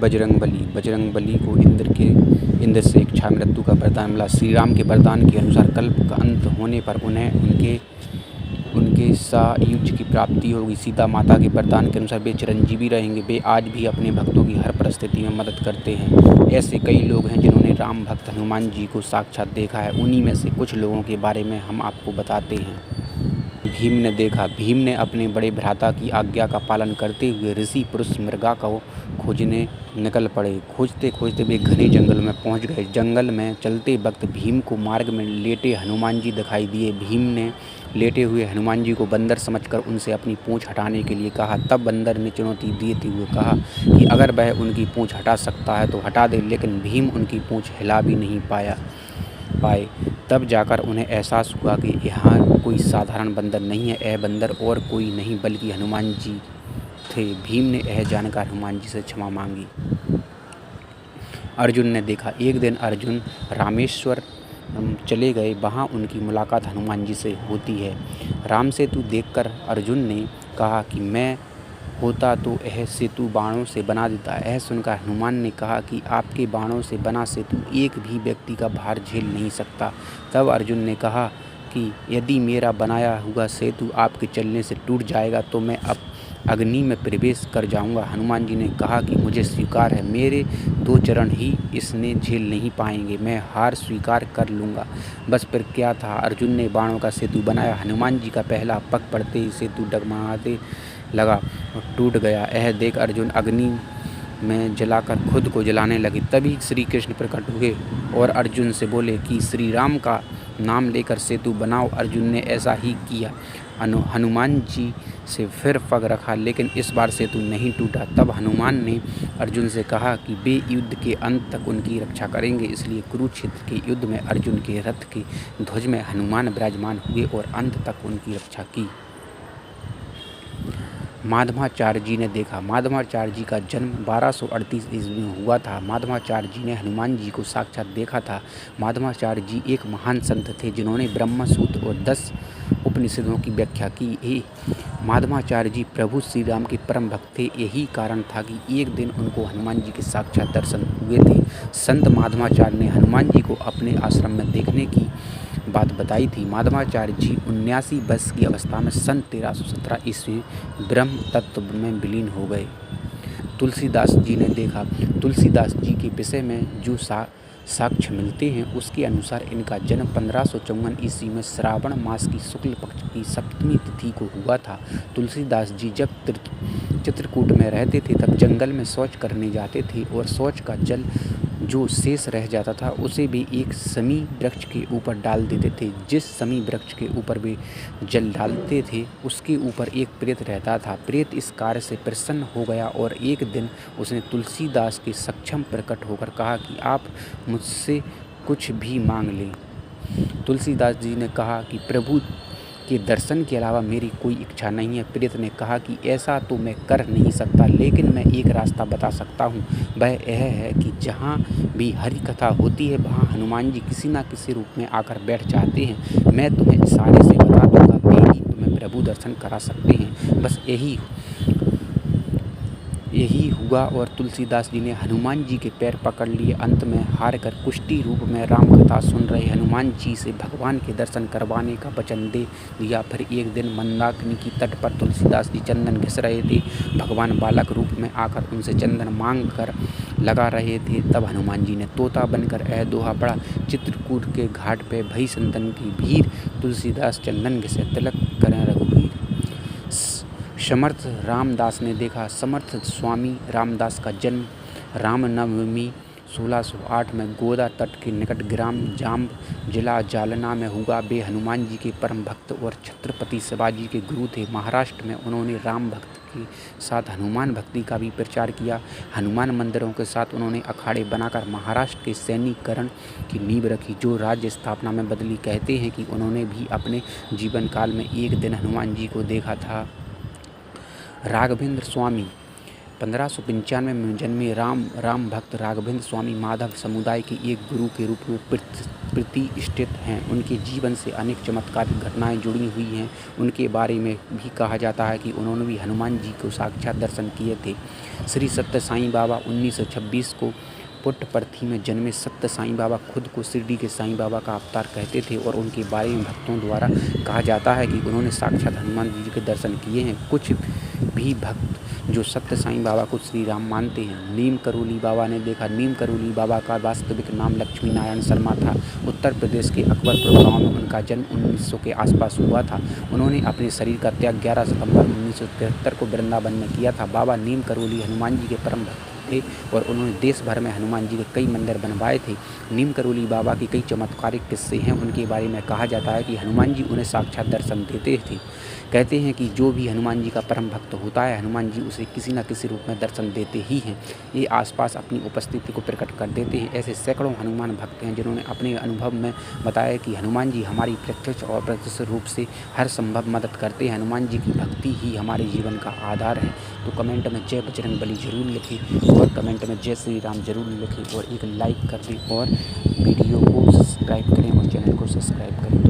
बजरंग बली को इंद्र से इच्छा मृत्यु का वरदान मिला। श्री राम के वरदान के अनुसार कल्प का अंत होने पर उन्हें उनके सायुज्य की प्राप्ति होगी। सीता माता के वरदान के अनुसार वे चिरंजीवी रहेंगे। वे आज भी अपने भक्तों की हर परिस्थिति में मदद करते हैं। ऐसे कई लोग हैं जिन्होंने राम भक्त हनुमान जी को साक्षात देखा है। उन्हीं में से कुछ लोगों के बारे में हम आपको बताते हैं। भीम ने देखा। भीम ने अपने बड़े भ्राता की आज्ञा का पालन करते हुए ऋषि पुरुष मृगा को खोजने निकल पड़े। खोजते खोजते वे घने जंगल में पहुंच गए। जंगल में चलते वक्त भीम को मार्ग में लेटे हनुमान जी दिखाई दिए। भीम ने लेटे हुए हनुमान जी को बंदर समझकर उनसे अपनी पूँछ हटाने के लिए कहा। तब बंदर ने चुनौती देते हुए कहा कि अगर वह उनकी पूँछ हटा सकता है तो हटा दे। लेकिन भीम उनकी पूँछ हिला भी नहीं पाए। तब जाकर उन्हें एहसास हुआ कि यहाँ कोई साधारण बंदर नहीं है, यह बंदर और कोई नहीं बल्कि हनुमान जी थे। भीम ने यह जानकर हनुमान जी से क्षमा मांगी। अर्जुन ने देखा। एक दिन अर्जुन रामेश्वर चले गए। वहाँ उनकी मुलाकात हनुमान जी से होती है। राम सेतु देखकर अर्जुन ने कहा कि मैं होता तो यह सेतु बाणों से बना देता। यह सुनकर हनुमान ने कहा कि आपके बाणों से बना सेतु एक भी व्यक्ति का भार झेल नहीं सकता। तब अर्जुन ने कहा कि यदि मेरा बनाया हुआ सेतु आपके चलने से टूट जाएगा तो मैं अब अग्नि में प्रवेश कर जाऊंगा। हनुमान जी ने कहा कि मुझे स्वीकार है, मेरे 2 चरण ही इसने झेल नहीं पाएंगे, मैं हार स्वीकार कर लूँगा। बस फिर क्या था, अर्जुन ने बाणों का सेतु बनाया। हनुमान जी का पहला पग पड़ते ही सेतु डगमगाने लगा और टूट गया। यह देख अर्जुन अग्नि में जलाकर खुद को जलाने लगे। तभी श्री कृष्ण प्रकट हुए और अर्जुन से बोले कि श्री राम का नाम लेकर सेतु बनाओ। अर्जुन ने ऐसा ही किया। हनुमान जी से फिर पग रखा, लेकिन इस बार सेतु नहीं टूटा। तब हनुमान ने अर्जुन से कहा कि वे युद्ध के अंत तक उनकी रक्षा करेंगे। इसलिए कुरुक्षेत्र के युद्ध में अर्जुन के रथ के ध्वज में हनुमान विराजमान हुए और अंत तक उनकी रक्षा की। माधवाचार्य जी ने देखा। माधवाचार्य जी का जन्म 1238 ईस्वी में हुआ था। माधवाचार्य जी ने हनुमान जी को साक्षात देखा था। माधवाचार्य जी एक महान संत थे जिन्होंने ब्रह्म सूत्र और 10 उपनिषदों की व्याख्या की। माधवाचार्य जी प्रभु श्री राम के परम भक्त थे। यही कारण था कि एक दिन उनको हनुमान जी के साक्षात दर्शन हुए थे। संत माधवाचार्य ने हनुमान जी को अपने आश्रम में देखने की बात बताई थी। माधवाचार्य जी 79 वर्ष की अवस्था में सन 1317 ईस्वी ब्रह्म तत्व में विलीन हो गए। तुलसीदास जी ने देखा। तुलसीदास जी के विषय में जो साक्ष्य मिलते हैं उसके अनुसार इनका जन्म 1554 ईस्वी में श्रावण मास की शुक्ल पक्ष की सप्तमी तिथि को हुआ था। तुलसीदास जी जब चित्रकूट में रहते थे तब जंगल में शौच करने जाते थे और शौच का जल जो शेष रह जाता था उसे भी एक समी वृक्ष के ऊपर डाल देते थे। जिस समी वृक्ष के ऊपर वे जल डालते थे उसके ऊपर एक प्रेत रहता था। प्रेत इस कार्य से प्रसन्न हो गया और एक दिन उसने तुलसीदास के सक्षम प्रकट होकर कहा कि आप मुझसे कुछ भी मांग लें। तुलसीदास जी ने कहा कि प्रभु के दर्शन के अलावा मेरी कोई इच्छा नहीं है। प्रेत ने कहा कि ऐसा तो मैं कर नहीं सकता, लेकिन मैं एक रास्ता बता सकता हूँ। वह यह है कि जहाँ भी हरि कथा होती है वहाँ हनुमान जी किसी न किसी रूप में आकर बैठ जाते हैं। मैं तुम्हें इशारे से बता दूँगा, वे ही तुम्हें प्रभु दर्शन करा सकते हैं। बस यही हुआ और तुलसीदास जी ने हनुमान जी के पैर पकड़ लिए। अंत में हार कर कुष्ठी रूप में राम कथा सुन रहे हनुमान जी से भगवान के दर्शन करवाने का वचन दे दिया। फिर एक दिन मंदाकिनी की तट पर तुलसीदास जी चंदन घिस रहे थे। भगवान बालक रूप में आकर उनसे चंदन मांग कर लगा रहे थे। तब हनुमान जी ने तोता बनकर यह दोहा पड़ा, चित्रकूट के घाट पे भई संतन की भीड़, तुलसीदास चंदन घिसे तिलक करें रघुवीर। समर्थ रामदास ने देखा। समर्थ स्वामी रामदास का जन्म रामनवमी 1608 में गोदा तट के निकट ग्राम जाम्ब जिला जालना में हुआ। वे हनुमान जी के परम भक्त और छत्रपति शिवाजी के गुरु थे। महाराष्ट्र में उन्होंने राम भक्त के साथ हनुमान भक्ति का भी प्रचार किया। हनुमान मंदिरों के साथ उन्होंने अखाड़े बनाकर महाराष्ट्र के सैनिकरण की नींव रखी, जो राज्य स्थापना में बदली। कहते हैं कि उन्होंने भी अपने जीवन काल में एक दिन हनुमान जी को देखा था। राघवेंद्र स्वामी 1595 में जन्मे राम भक्त राघवेंद्र स्वामी माधव समुदाय के एक गुरु के रूप में प्रतिष्ठित हैं। उनके जीवन से अनेक चमत्कारिक घटनाएं जुड़ी हुई हैं। उनके बारे में भी कहा जाता है कि उन्होंने भी हनुमान जी को साक्षात दर्शन किए थे। श्री सत्य साईं बाबा 1926 को पुट्टपर्थी में जन्मे सत्य साईं बाबा खुद को शिरडी के साईं बाबा का अवतार कहते थे और उनके बारे में भक्तों द्वारा कहा जाता है कि उन्होंने साक्षात हनुमान जी के दर्शन किए हैं। कुछ भी भक्त जो सत्य साईं बाबा को श्री राम मानते हैं। नीम करोली बाबा ने देखा। नीम करोली बाबा का वास्तविक नाम लक्ष्मी नारायण शर्मा था। उत्तर प्रदेश के अकबरपुर गांव में उनका जन्म 1900 के आसपास हुआ था। उन्होंने अपने शरीर का त्याग 11 सितंबर 1973 को वृंदावन में किया था। बाबा नीम करोली हनुमान जी के परम भक्त थे और उन्होंने देश भर में हनुमान जी के कई मंदिर बनवाए थे। नीम करोली बाबा के कई चमत्कारिक किस्से हैं। उनके बारे में कहा जाता है कि हनुमान जी उन्हें साक्षात दर्शन देते थे। कहते हैं कि जो भी हनुमान जी का परम भक्त होता है, हनुमान जी उसे किसी न किसी रूप में दर्शन देते ही हैं। ये आसपास अपनी उपस्थिति को प्रकट कर देते हैं। ऐसे सैकड़ों हनुमान भक्त हैं जिन्होंने अपने अनुभव में बताया कि हनुमान जी हमारी प्रत्यक्ष और अप्रत्यक्ष रूप से हर संभव मदद करते हैं। हनुमान जी की भक्ति ही हमारे जीवन का आधार है। तो कमेंट में जय बजरंगबली जरूर लिखें और कमेंट में जय श्री राम जरूर लिखें और एक लाइक कर दें और वीडियो को सब्सक्राइब करें और चैनल को सब्सक्राइब करें।